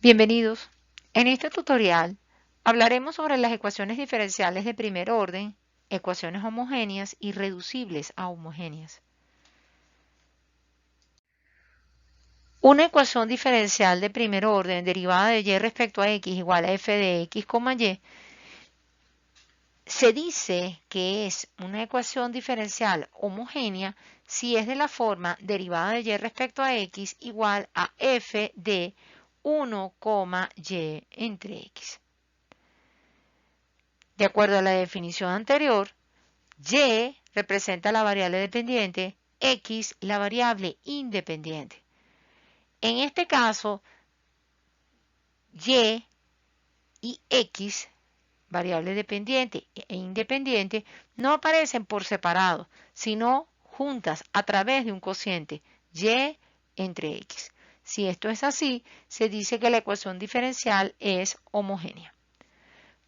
Bienvenidos. En este tutorial hablaremos sobre las ecuaciones diferenciales de primer orden, ecuaciones homogéneas y reducibles a homogéneas. Una ecuación diferencial de primer orden derivada de y respecto a x igual a f de x, y se dice que es una ecuación diferencial homogénea si es de la forma derivada de y respecto a x igual a f de 1, y entre x. De acuerdo a la definición anterior, y representa la variable dependiente, x la variable independiente. En este caso, y x, variable dependiente e independiente, no aparecen por separado, sino juntas a través de un cociente, y entre x. Si esto es así, se dice que la ecuación diferencial es homogénea.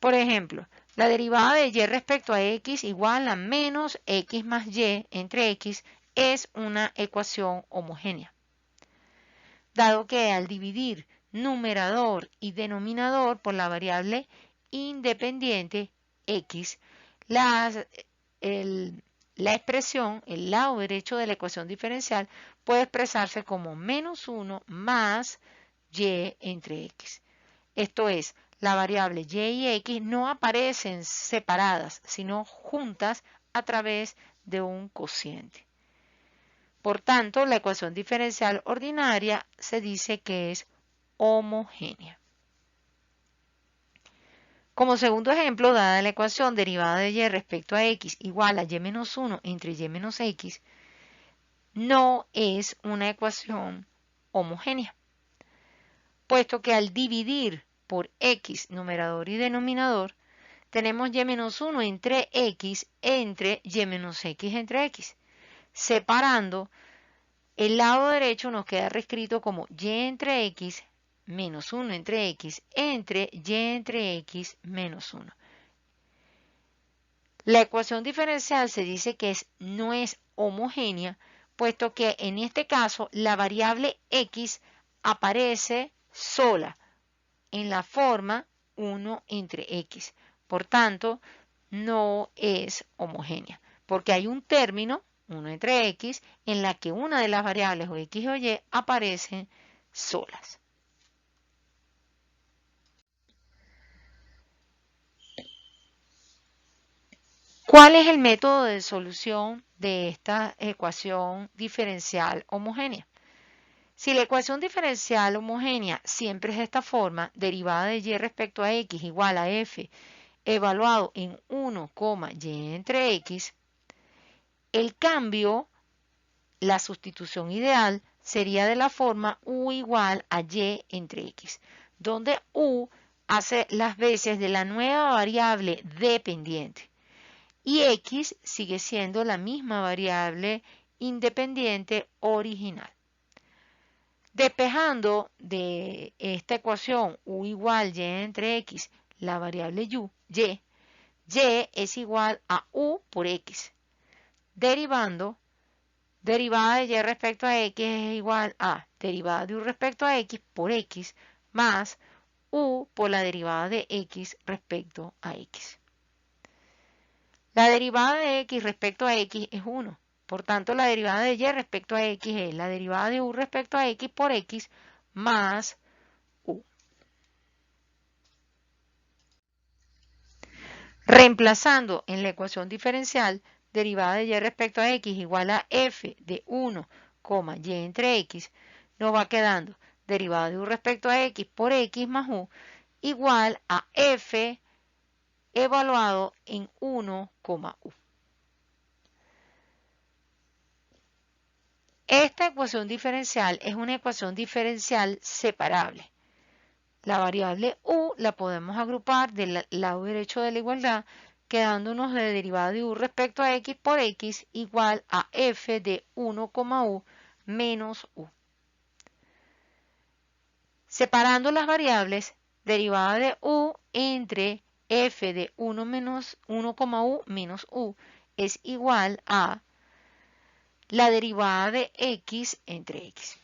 Por ejemplo, la derivada de y respecto a x igual a menos x más y entre x es una ecuación homogénea, dado que al dividir numerador y denominador por la variable independiente x, la expresión, el lado derecho de la ecuación diferencial, puede expresarse como menos 1 más y entre x. Esto es, la variable y x no aparecen separadas, sino juntas a través de un cociente. Por tanto, la ecuación diferencial ordinaria se dice que es homogénea. Como segundo ejemplo, dada la ecuación derivada de y respecto a x igual a y menos 1 entre y menos x, no es una ecuación homogénea, puesto que al dividir por x numerador y denominador, tenemos y menos 1 entre x entre y menos x entre x. Separando, el lado derecho nos queda reescrito como y entre x menos 1 entre x entre y entre x menos 1. La ecuación diferencial se dice que no es homogénea, puesto que en este caso la variable x aparece sola en la forma 1 entre x. Por tanto, no es homogénea, porque hay un término, 1 entre x, en la que una de las variables o x o y aparecen solas. ¿Cuál es el método de solución de esta ecuación diferencial homogénea? Si la ecuación diferencial homogénea siempre es de esta forma, derivada de y respecto a x igual a f evaluado en 1, y entre x, el cambio, la sustitución ideal, sería de la forma u igual a y entre x, donde u hace las veces de la nueva variable dependiente y x sigue siendo la misma variable independiente original. Despejando de esta ecuación u igual y entre x la variable y es igual a u por x. Derivando, derivada de y respecto a x es igual a derivada de u respecto a x por x más u por la derivada de x respecto a x. La derivada de x respecto a x es 1. Por tanto, la derivada de y respecto a x es la derivada de u respecto a x por x más u. Reemplazando en la ecuación diferencial, derivada de y respecto a x igual a f de 1, y entre x, nos va quedando derivada de u respecto a x por x más u igual a f evaluado en 1, u. Esta ecuación diferencial es una ecuación diferencial separable. La variable u la podemos agrupar del lado derecho de la igualdad, quedándonos de derivada de u respecto a x por x igual a f de 1, u menos u. Separando las variables, derivada de u entre f de 1 menos 1, u menos u es igual a la derivada de x entre x.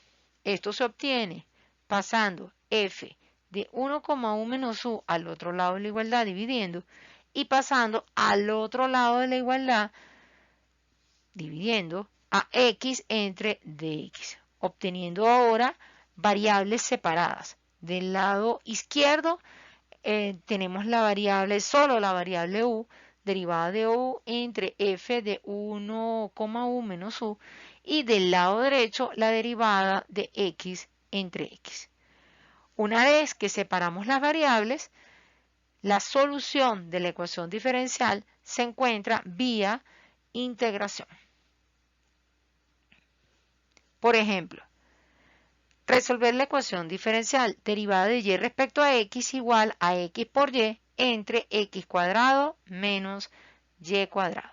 Esto se obtiene pasando f de 1,1 menos u al otro lado de la igualdad dividiendo y pasando al otro lado de la igualdad dividiendo a x entre dx, obteniendo ahora variables separadas. Del lado izquierdo tenemos la variable, solo la variable u, derivada de u entre f de 1,u menos u, y del lado derecho la derivada de x entre x. Una vez que separamos las variables, la solución de la ecuación diferencial se encuentra vía integración. Por ejemplo, resolver la ecuación diferencial derivada de y respecto a x igual a x por y entre x cuadrado menos y cuadrado.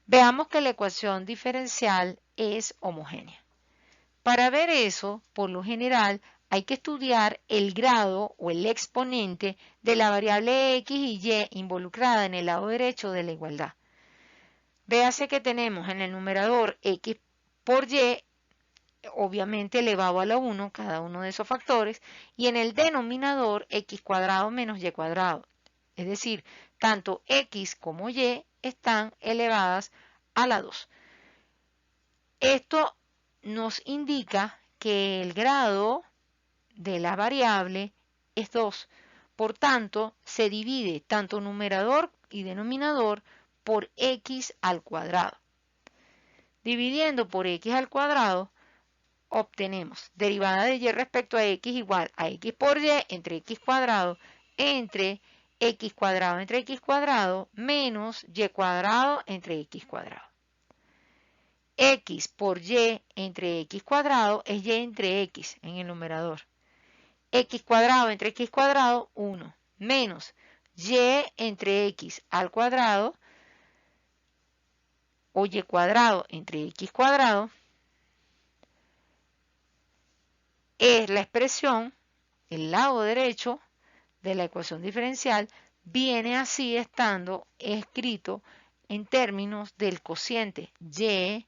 Veamos que la ecuación diferencial es homogénea. Para ver eso, por lo general, hay que estudiar el grado o el exponente de la variable x y y involucrada en el lado derecho de la igualdad. Véase que tenemos en el numerador x por y, obviamente elevado a la 1, cada uno de esos factores, y en el denominador x cuadrado menos y cuadrado. Es decir, tanto x como y están elevadas a la 2. Esto nos indica que el grado de la variable es 2. Por tanto, se divide tanto numerador y denominador por x al cuadrado. Dividiendo por x al cuadrado, obtenemos derivada de y respecto a x igual a x por y entre x cuadrado entre x cuadrado entre x cuadrado menos y cuadrado entre x cuadrado. X por y entre x cuadrado es y entre x en el numerador. X cuadrado entre x cuadrado, 1, menos y entre x al cuadrado, o y cuadrado entre x cuadrado, es la expresión, el lado derecho de la ecuación diferencial, viene así estando escrito en términos del cociente y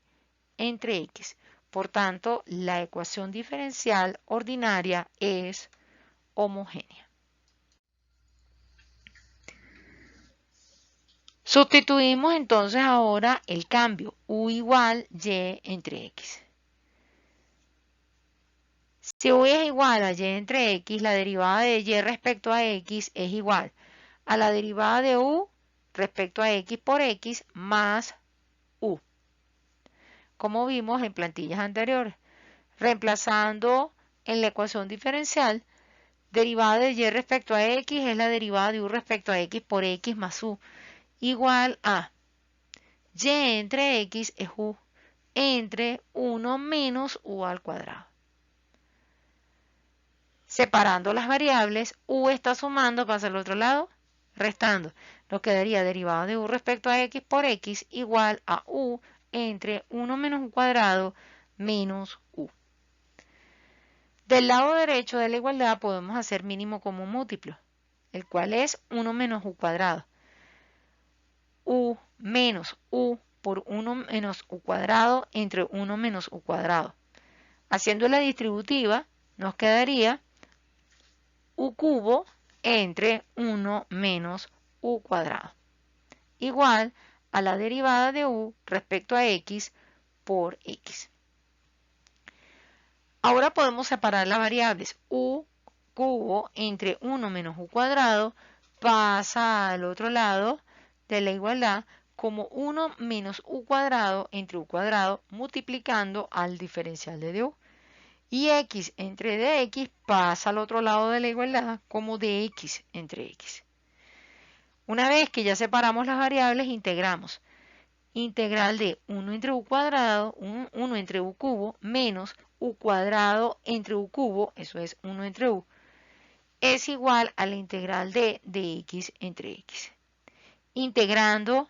entre x. Por tanto, la ecuación diferencial ordinaria es homogénea. Sustituimos entonces ahora el cambio u igual y entre x. Si u es igual a y entre x, la derivada de y respecto a x es igual a la derivada de u respecto a x por x más u, como vimos en plantillas anteriores. Reemplazando en la ecuación diferencial, derivada de y respecto a x es la derivada de u respecto a x por x más u, igual a y entre x es u entre 1 menos u al cuadrado. Separando las variables, u está sumando, pasa al otro lado, restando. Nos quedaría derivada de u respecto a x por x igual a u entre 1 menos u cuadrado menos u. Del lado derecho de la igualdad podemos hacer mínimo común múltiplo, el cual es 1 menos u cuadrado. U menos u por 1 menos u cuadrado entre 1 menos u cuadrado. Haciendo la distributiva, nos quedaría u cubo entre 1 menos u cuadrado, igual a la derivada de u respecto a x por x. Ahora podemos separar las variables. U cubo entre 1 menos u cuadrado pasa al otro lado de la igualdad como 1 menos u cuadrado entre u cuadrado multiplicando al diferencial de du. Y x entre dx pasa al otro lado de la igualdad como dx entre x. Una vez que ya separamos las variables, integramos. Integral de 1 entre u cuadrado, 1 entre u cubo, menos u cuadrado entre u cubo, eso es 1 entre u, es igual a la integral de dx entre x. Integrando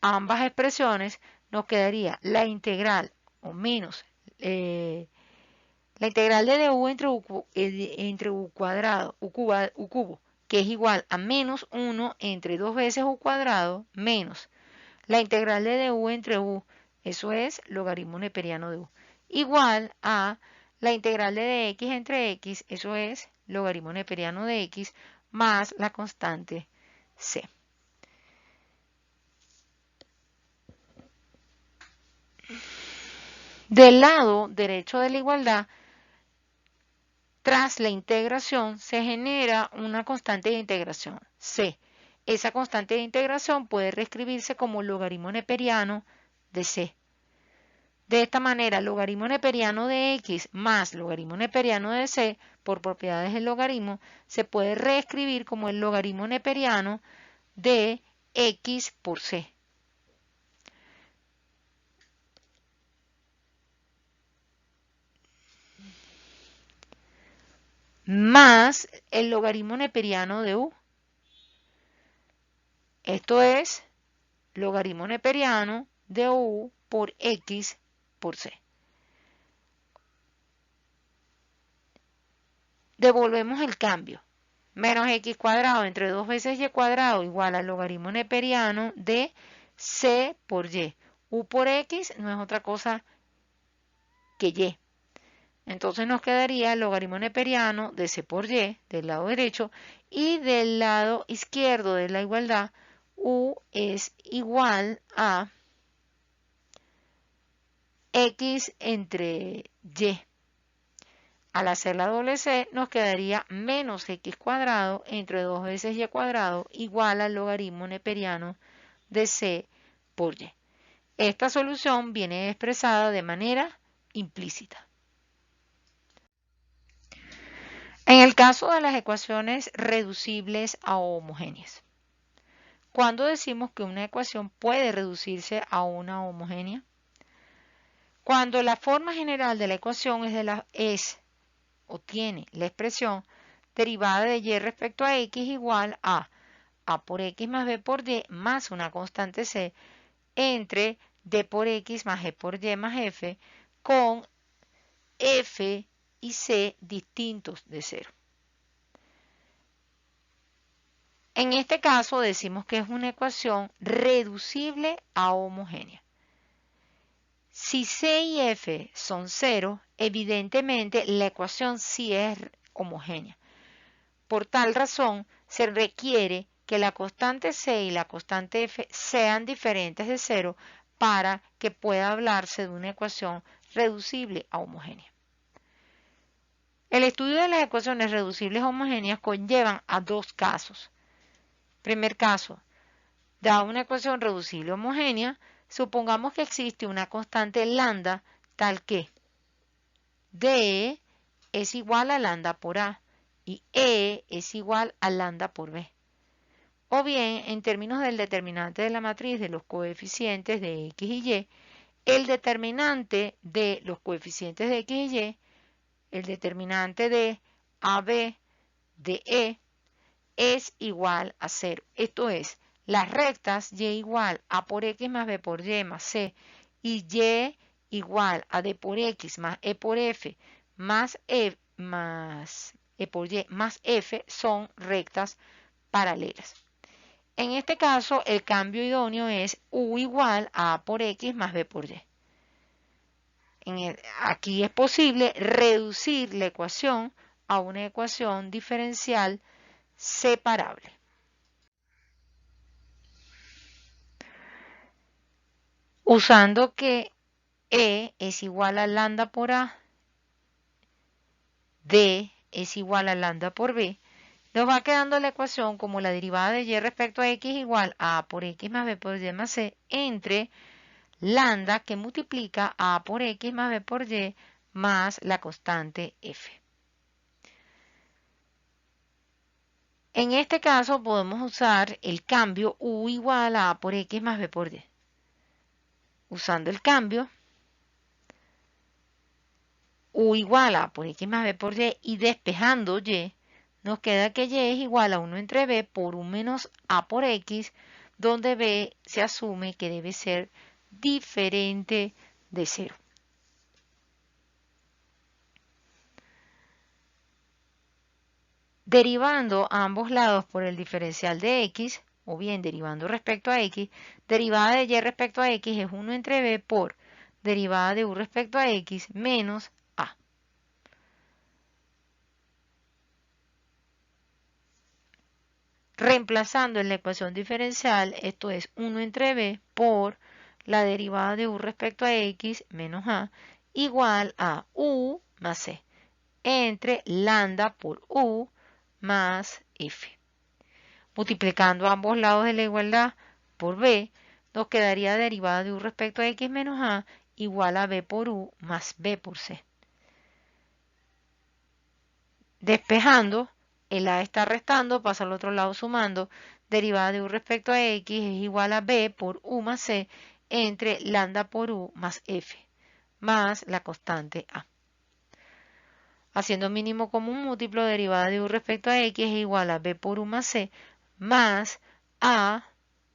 ambas expresiones, nos quedaría la integral, o menos, la integral de du entre u cuadrado, u cubo, que es igual a menos 1 entre 2 veces u cuadrado, menos la integral de du entre u, eso es logaritmo neperiano de u, igual a la integral de dx entre x, eso es logaritmo neperiano de x, más la constante c. Del lado derecho de la igualdad, tras la integración se genera una constante de integración, c. Esa constante de integración puede reescribirse como logaritmo neperiano de c. De esta manera, logaritmo neperiano de x más logaritmo neperiano de c, por propiedades del logaritmo, se puede reescribir como el logaritmo neperiano de x por c. Más el logaritmo neperiano de u. Esto es logaritmo neperiano de u por x por c. Devolvemos el cambio. Menos x cuadrado entre 2 veces y cuadrado igual al logaritmo neperiano de c por y. U por x no es otra cosa que y. Entonces nos quedaría el logaritmo neperiano de c por y del lado derecho, y del lado izquierdo de la igualdad u es igual a x entre y. Al hacer la doble c nos quedaría menos x cuadrado entre 2 veces y cuadrado igual al logaritmo neperiano de c por y. Esta solución viene expresada de manera implícita. En el caso de las ecuaciones reducibles a homogéneas, ¿cuándo decimos que una ecuación puede reducirse a una homogénea? Cuando la forma general de la ecuación es o tiene la expresión derivada de y respecto a x igual a por x más b por y más una constante c entre d por x más e por y más f, con f y c distintos de 0. En este caso decimos que es una ecuación reducible a homogénea. Si c y f son 0, evidentemente la ecuación sí es homogénea. Por tal razón, se requiere que la constante c y la constante f sean diferentes de 0 para que pueda hablarse de una ecuación reducible a homogénea. El estudio de las ecuaciones reducibles a homogéneas conllevan a dos casos. Primer caso, dada una ecuación reducible homogénea, supongamos que existe una constante lambda tal que D es igual a lambda por A y E es igual a lambda por B. O bien, en términos del determinante de la matriz de los coeficientes de x y y, el determinante de los coeficientes de x y y, el determinante de AB de E, es igual a 0. Esto es, las rectas y igual a por x más b por y más c y y igual a d por x más e por f más e por y más f son rectas paralelas. En este caso, el cambio idóneo es u igual a por x más b por y. Aquí es posible reducir la ecuación a una ecuación diferencial separable. Usando que E es igual a lambda por A, D es igual a lambda por B, nos va quedando la ecuación como la derivada de y respecto a x igual a por x más b por y más c entre lambda que multiplica a por x más b por y más la constante f. En este caso podemos usar el cambio u igual a por x más b por y. Usando el cambio, u igual a por x más b por y despejando y, nos queda que y es igual a 1 entre b por 1 menos a por x, donde b se asume que debe ser diferente de 0. Derivando a ambos lados por el diferencial de x, o bien derivando respecto a x, derivada de y respecto a x es 1 entre b por derivada de u respecto a x menos a. reemplazando en la ecuación diferencial, esto es 1 entre b por la derivada de u respecto a x menos a, igual a u más c, entre lambda por u más f. Multiplicando ambos lados de la igualdad por b, nos quedaría derivada de u respecto a x menos a igual a b por u más b por c. Despejando, el a está restando, pasa al otro lado sumando. Derivada de u respecto a x es igual a b por u más c entre lambda por u más f, más la constante a. Haciendo mínimo común múltiplo, derivada de u respecto a x es igual a b por u más c más a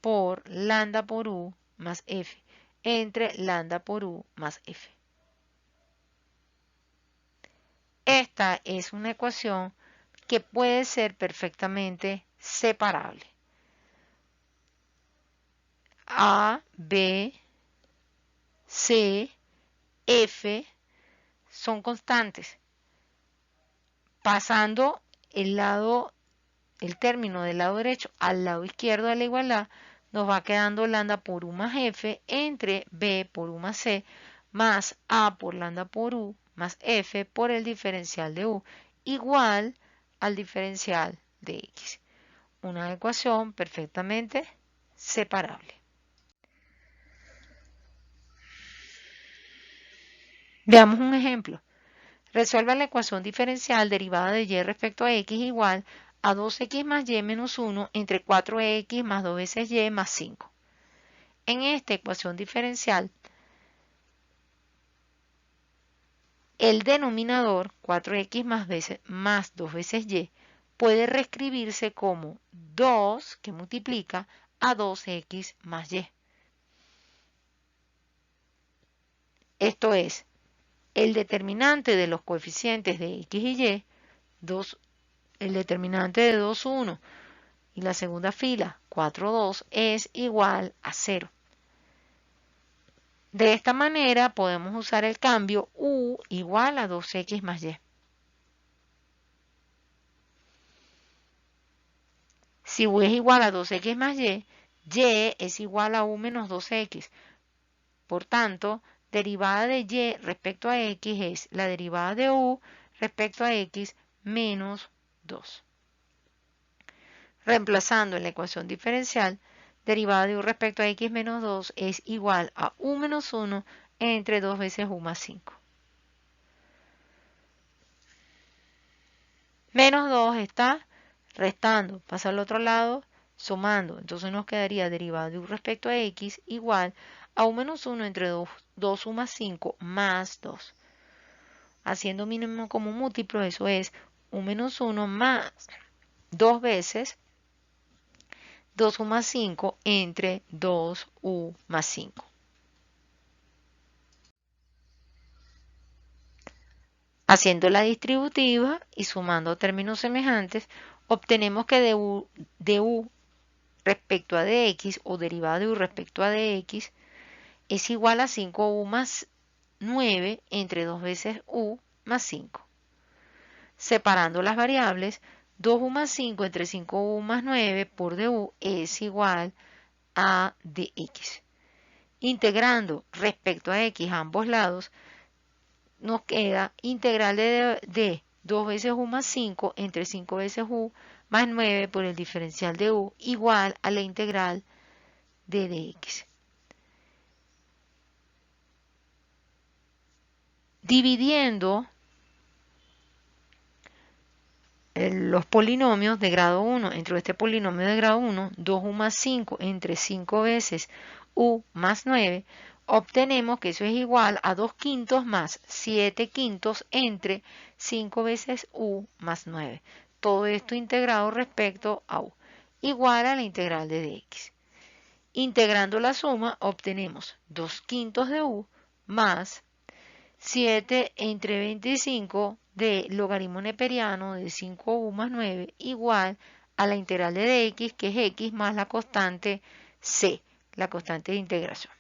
por lambda por u más f entre lambda por u más f. Esta es una ecuación que puede ser perfectamente separable. A, B, C, F son constantes. Pasando el término del lado derecho al lado izquierdo de la igualdad, nos va quedando lambda por u más f entre b por u más c más a por lambda por u más f por el diferencial de u igual al diferencial de x. Una ecuación perfectamente separable. Veamos un ejemplo. Resuelva la ecuación diferencial derivada de y respecto a x igual a 2x más y menos 1 entre 4x más 2 veces y más 5. En esta ecuación diferencial, el denominador 4x más 2 veces y puede reescribirse como 2 que multiplica a 2x más y. Esto es, el determinante de los coeficientes de x y y, el determinante de 2, 1 y la segunda fila 4, 2 es igual a 0. De esta manera podemos usar el cambio u igual a 2x más y. Si u es igual a 2x más y es igual a u menos 2x. Por tanto, derivada de y respecto a x es la derivada de u respecto a x menos 2. Reemplazando en la ecuación diferencial, derivada de u respecto a x menos 2 es igual a u menos 1 entre 2 veces u más 5. Menos 2 está restando, pasa al otro lado, sumando. Entonces nos quedaría derivada de u respecto a x igual a u menos 1 entre 2u más 5 más 2. Haciendo mínimo como múltiplo, eso es u menos 1 más 2 veces 2u más 5 entre 2u más 5. Haciendo la distributiva y sumando términos semejantes, obtenemos que de u respecto a dx o derivada de u respecto a dx es igual a 5u más 9 entre 2 veces u más 5. Separando las variables, 2u más 5 entre 5u más 9 por du es igual a dx. Integrando respecto a x a ambos lados, nos queda integral de 2 veces u más 5 entre 5 veces u más 9 por el diferencial de u igual a la integral de dx. Dividiendo los polinomios de grado 1 entre este polinomio de grado 1, 2u más 5 entre 5 veces u más 9, obtenemos que eso es igual a 2 quintos más 7 quintos entre 5 veces u más 9. Todo esto integrado respecto a u, igual a la integral de dx. Integrando la suma, obtenemos 2 quintos de u más 7 entre 25 de logaritmo neperiano de 5u más 9 igual a la integral de dx, que es x más la constante c, la constante de integración.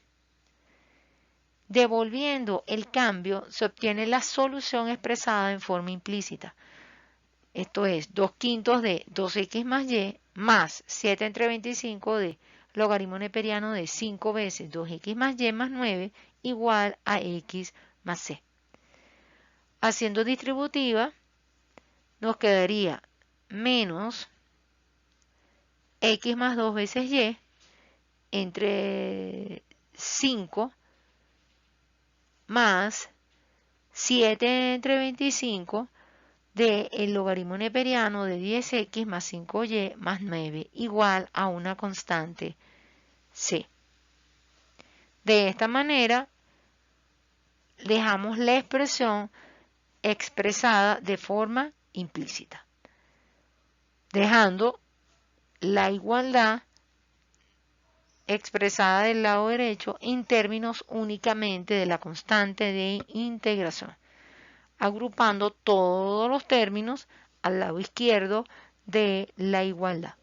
Devolviendo el cambio, se obtiene la solución expresada en forma implícita. Esto es 2 quintos de 2x más y más 7 entre 25 de logaritmo neperiano de 5 veces 2x más y más 9 igual a x más c. Haciendo distributiva, nos quedaría menos x más 2 veces y entre 5 más 7 entre 25 del logaritmo neperiano de 10x más 5y más 9 igual a una constante c. De esta manera, dejamos la expresión expresada de forma implícita, dejando la igualdad expresada del lado derecho en términos únicamente de la constante de integración, agrupando todos los términos al lado izquierdo de la igualdad.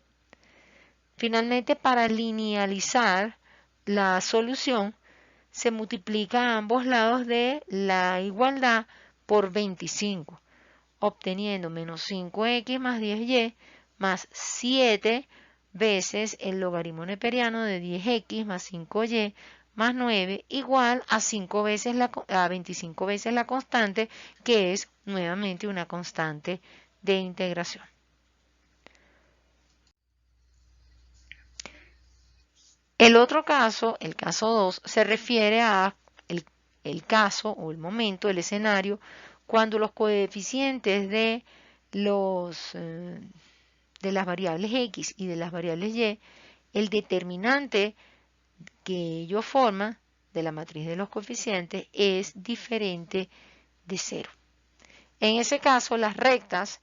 Finalmente, para linealizar la solución, se multiplica ambos lados de la igualdad por 25, obteniendo menos 5x más 10y más 7 veces el logaritmo neperiano de 10x más 5y más 9 igual a 25 veces la constante, que es nuevamente una constante de integración. El otro caso, el caso 2, se refiere a el caso o el momento, el escenario, cuando los coeficientes de las variables x y de las variables y, el determinante que ellos forman de la matriz de los coeficientes es diferente de 0. En ese caso, las rectas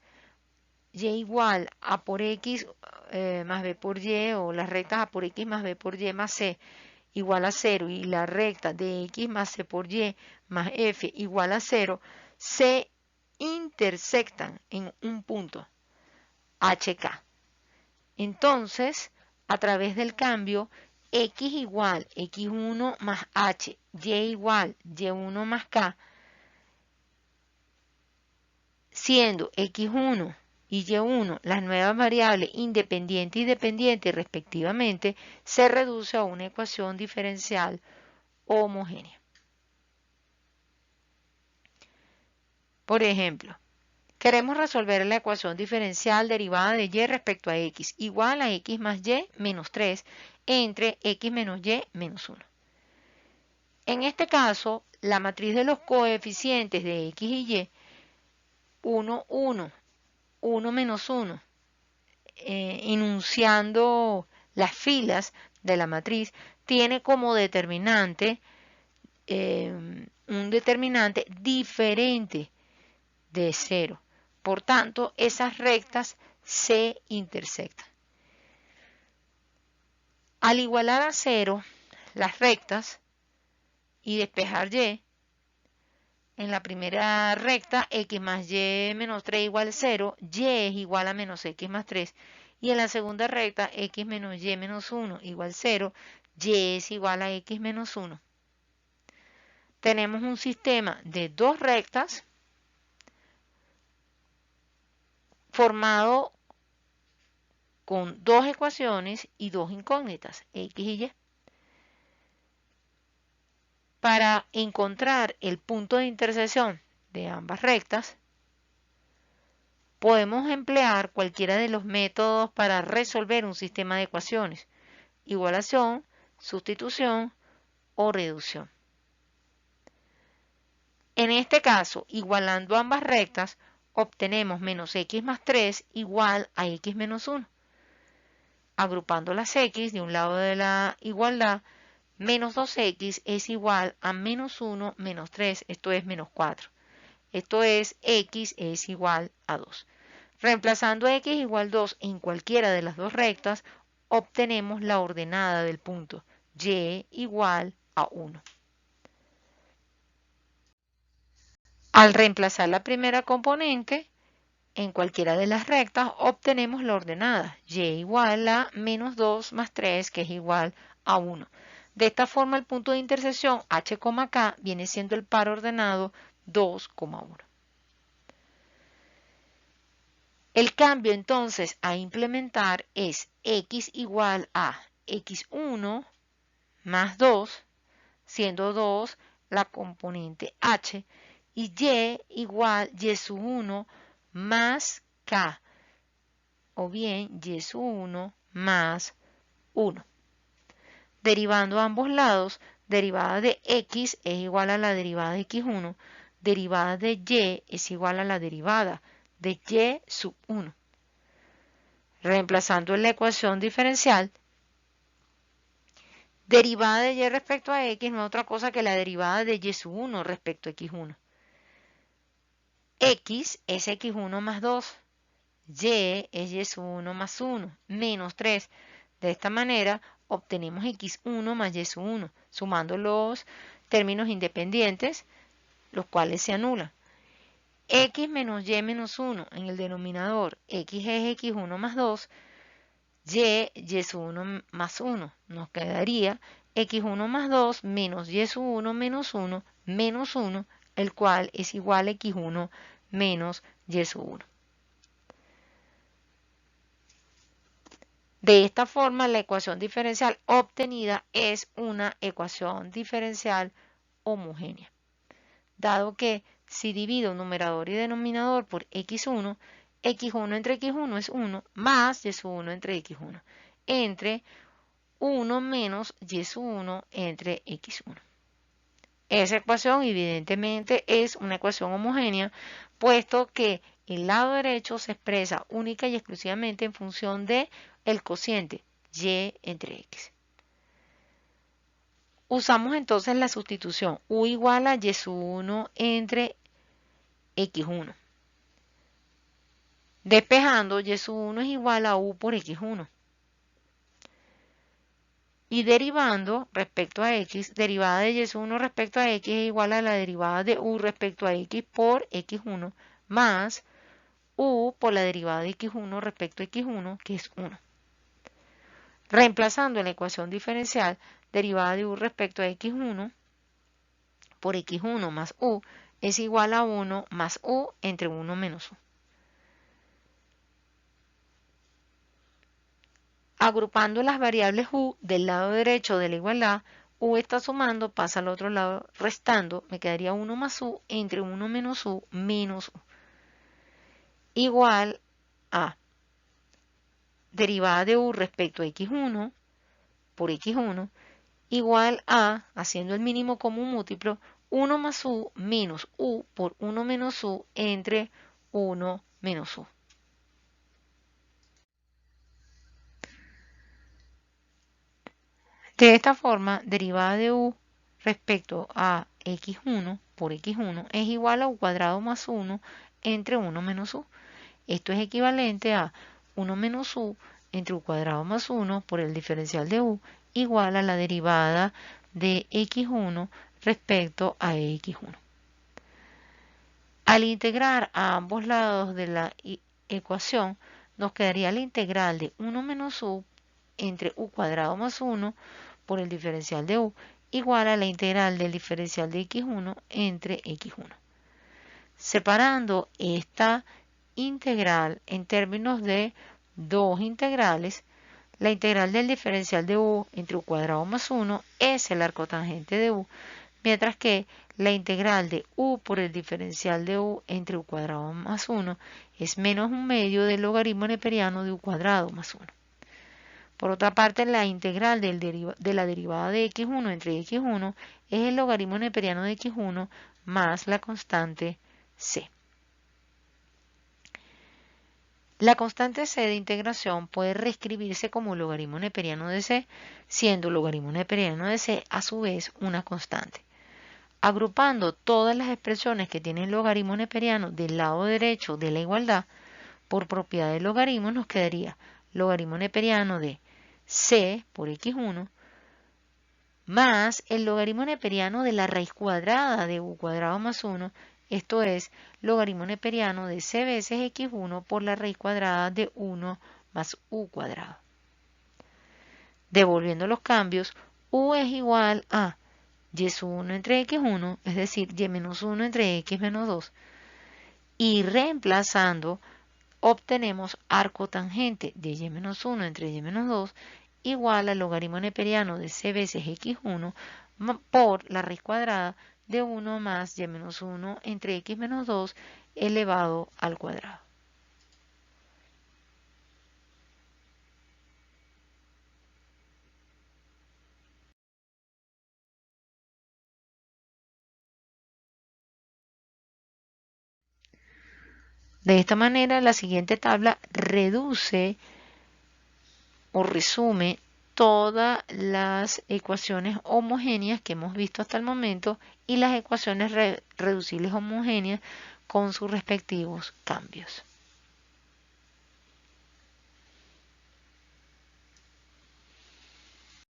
y igual a por x más b por y, o las rectas a por x más b por y más c igual a 0 y la recta de x más c por y más f igual a 0, se intersectan en un punto HK. Entonces, a través del cambio x igual x1 más h, y igual y1 más k, siendo x1 y y1 las nuevas variables independiente y dependiente respectivamente, se reduce a una ecuación diferencial homogénea. Por ejemplo, queremos resolver la ecuación diferencial derivada de y respecto a x igual a x más y menos 3 entre x menos y menos 1. En este caso, la matriz de los coeficientes de x y y, 1, 1, 1 menos 1, enunciando las filas de la matriz, tiene como determinante un determinante diferente de 0. Por tanto, esas rectas se intersectan. Al igualar a 0 las rectas y despejar y, en la primera recta x más y menos 3 igual a 0, y es igual a menos x más 3. Y en la segunda recta x menos y menos 1 igual a 0, y es igual a x menos 1. Tenemos un sistema de dos rectas formado con dos ecuaciones y dos incógnitas, x y y. Para encontrar el punto de intersección de ambas rectas, podemos emplear cualquiera de los métodos para resolver un sistema de ecuaciones: igualación, sustitución o reducción. En este caso, igualando ambas rectas, obtenemos menos x más 3 igual a x menos 1. Agrupando las x de un lado de la igualdad, menos 2x es igual a menos 1 menos 3, esto es menos 4. Esto es, x es igual a 2. Reemplazando x igual 2 en cualquiera de las dos rectas, obtenemos la ordenada del punto, y igual a 1. Al reemplazar la primera componente en cualquiera de las rectas, obtenemos la ordenada, y igual a menos 2 más 3, que es igual a 1. De esta forma, el punto de intersección h, k viene siendo el par ordenado 2, 1. El cambio entonces a implementar es x igual a x1 más 2, siendo 2 la componente h, y y igual y sub 1 más k, o bien y sub 1 más 1. Derivando a ambos lados, derivada de x es igual a la derivada de x1, derivada de y es igual a la derivada de y sub 1. Reemplazando en la ecuación diferencial, derivada de y respecto a x no es otra cosa que la derivada de y sub 1 respecto a x1. X es x1 más 2, y es y sub 1 más 1, menos 3. De esta manera obtenemos x1 más y sub 1, sumando los términos independientes, los cuales se anulan. X menos y menos 1 en el denominador, x es x1 más 2, y sub 1 más 1. Nos quedaría x1 más 2 menos y sub 1 menos 1 menos 1, el cual es igual a x1 menos y sub 1. De esta forma, la ecuación diferencial obtenida es una ecuación diferencial homogénea, dado que si divido numerador y denominador por x1, x1 entre x1 es 1 más y sub 1 entre x1, entre 1 menos y sub 1 entre x1. Esa ecuación evidentemente es una ecuación homogénea, puesto que el lado derecho se expresa única y exclusivamente en función de el cociente y entre x. Usamos entonces la sustitución u igual a y sub 1 entre x1. Despejando, y sub 1 es igual a u por x1. Y derivando respecto a x, derivada de y sub 1 respecto a x es igual a la derivada de u respecto a x por x1 más u por la derivada de x1 respecto a x1, que es 1. Reemplazando en la ecuación diferencial, derivada de u respecto a x1 por x1 más u es igual a 1 más u entre 1 menos u. Agrupando las variables u del lado derecho de la igualdad, u está sumando, pasa al otro lado restando, me quedaría 1 más u entre 1 menos u menos u. Igual a derivada de u respecto a x1 por x1, igual a, haciendo el mínimo común múltiplo, 1 más u menos u por 1 menos u entre 1 menos u. De esta forma, derivada de u respecto a x1 por x1 es igual a u cuadrado más 1 entre 1 menos u. Esto es equivalente a 1 menos u entre u cuadrado más 1 por el diferencial de u igual a la derivada de x1 respecto a x1. Al integrar a ambos lados de la ecuación, nos quedaría la integral de 1 menos u entre u cuadrado más 1 por el diferencial de u igual a la integral del diferencial de x1 entre x1. Separando esta integral en términos de dos integrales, la integral del diferencial de u entre u cuadrado más 1 es el arcotangente de u, mientras que la integral de u por el diferencial de u entre u cuadrado más 1 es menos un medio del logaritmo neperiano de u cuadrado más 1. Por otra parte, la integral de la derivada de x1 entre x1 es el logaritmo neperiano de x1 más la constante c. La constante c de integración puede reescribirse como logaritmo neperiano de c, siendo logaritmo neperiano de c a su vez una constante. Agrupando todas las expresiones que tienen logaritmo neperiano del lado derecho de la igualdad, por propiedad del logaritmo nos quedaría logaritmo neperiano de c por x1 más el logaritmo neperiano de la raíz cuadrada de u cuadrado más 1, esto es logaritmo neperiano de c veces x1 por la raíz cuadrada de 1 más u cuadrado. Devolviendo los cambios, u es igual a y sub 1 entre x1, es decir, y menos 1 entre x menos 2, y reemplazando obtenemos arco tangente de y menos 1 entre y menos 2 igual al logaritmo neperiano de c veces x1 por la raíz cuadrada de 1 más y menos 1 entre x menos 2 elevado al cuadrado. De esta manera, la siguiente tabla reduce o resume todas las ecuaciones homogéneas que hemos visto hasta el momento y las ecuaciones reducibles homogéneas con sus respectivos cambios.